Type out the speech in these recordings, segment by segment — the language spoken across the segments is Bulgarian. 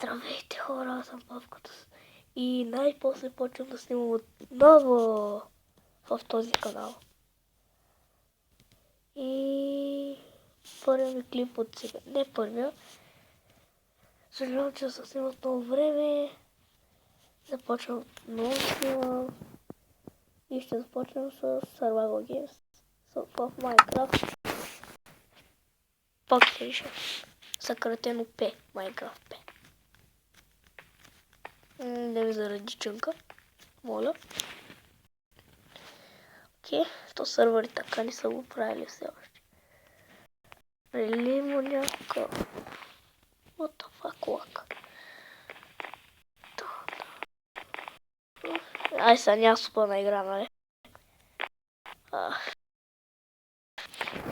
Здравейте хора, аз съм Павката и най-после почвам да снимам отново в този канал. И първият ми клип от сега, не първия, съжалявам, че съм снимал много време, започвам отново снимам и ще започнем с Survival Games в Minecraft. Pocket, съкратено P, Minecraft P. Не ви заради чънка, моля. Окей, то сървъри така не са го правили все още. Релимо някакъв. What the fuck, лак. Ай, сега няма супана игра, нали?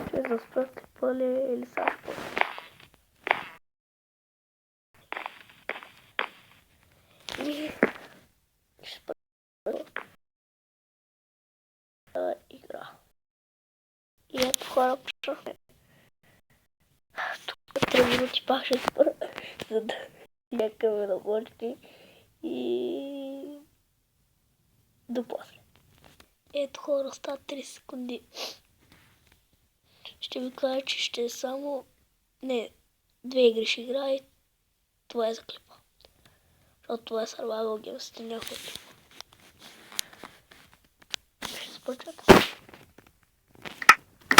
Ще да спра клипа ли или сега ще почва? И ще спра игра. И ето хора, почнахме. Тук 3 минути пак ще спра, за да някаме на бочки и до после. Ето хора, остават 3 секунди. Ще ви кажа, че ще е само... Не, 2 игри ще играя и това е за клипа. Защото това е Survival Games, не някой клип. Ще спочват.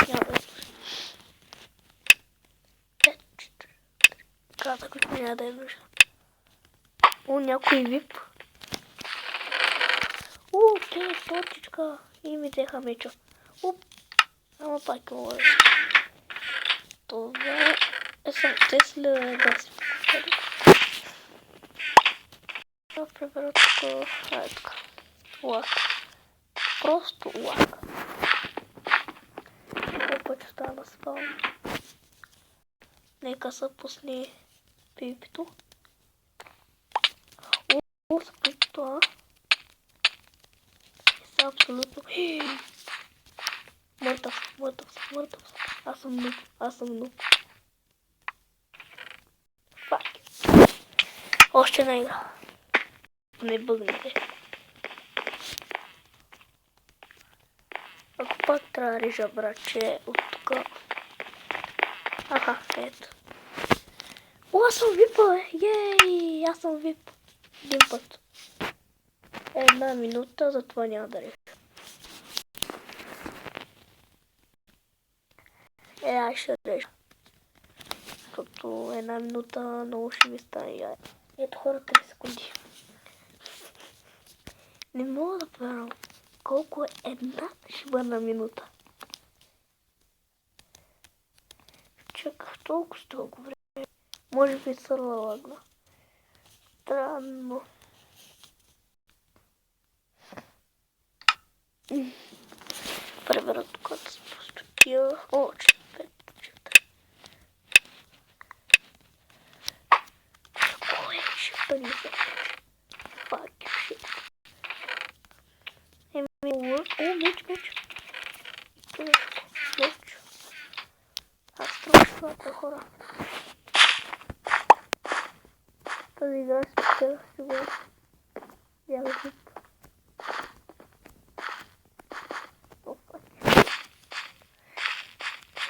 Няма да слушам. Кратък от няма да е нужен. О, някой вип. Окей, точечка. И ми взеха меча. Ама пак е мога. Това е съм Тесла да си покупали. Да прибера тук. Ай така. Лак. Просто лак. Какво път остава да спавам. Нека се пусне пипито. О, са пипито, а? И са абсолютно... Мъртъв. Аз съм нуб. Фак. Още една игра. Не бъгнете. Ако пак трябва да режа, братче, от тук. Аха, ето. О, аз съм випа, бе! Ей, аз съм вип. Един път. 1 минута, затова няма да режа. Аз ще режа. Защото 1 минута много ще ми стане яй. Ето хора, 3 секунди. Не мога да повярвам колко е една шибана минута. Чаках толкова време. Може би сърва лагна. Странно. Пребера тук да спусто тия. О, 5. Кой е шипани за? Fuck shit. О, меч. Меч. Аз страшната хора. Тази игра се спечелях сега. Бяга вип. О, fuck.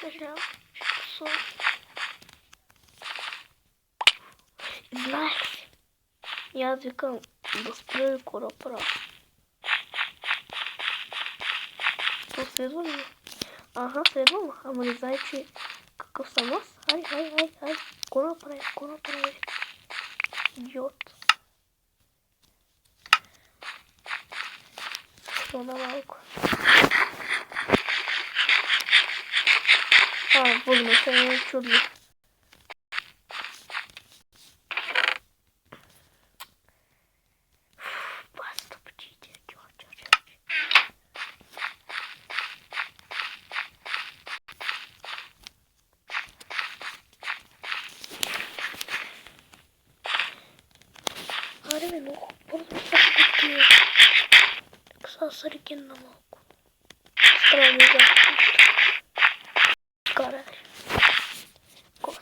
Съжалявам. Знаех си. И аз викам да спра кора права. То следва ли? Ага, следвам. Ама не знае, че какъв съм аз. Ай. Ко направи? Идиот. Защо на малко? Бъгната е чудно. Аре, много бързо са готини. Така са сърген на малко. Странно захват. Карай. Коса.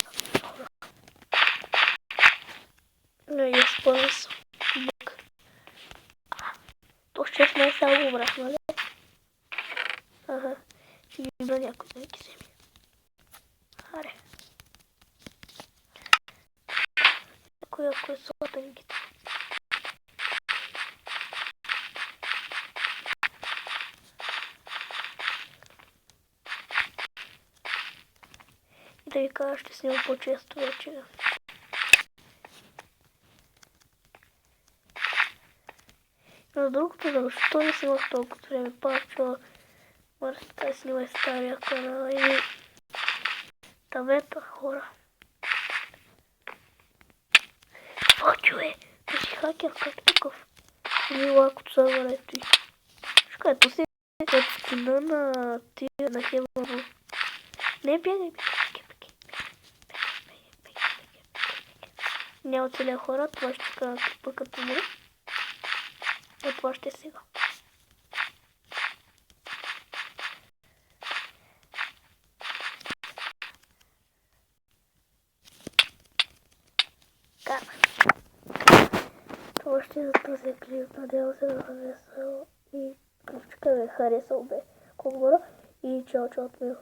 Но я спомням съм. Бък. То 16 само го брах, нали? Ага. Ще ги вибра някой да ги вземи. Аре. Ако е слабеньките. И да ви кажа, ще снимам по-често вече. Но другото, защо не снимах толкова време? Пачо, може да снимай стария канал и тавета хора. Пачо ти си хакер, как такъв? Или лакото заварето и. Като си като скина на тия на хемаро. Не бегай. Няма целия хора, това ще кажа пък като умре. А това ще е сега. Как? Това ще е за този клип. Надявам се да харесал и клипчика ви е харесал бе. Колко и чао от мен.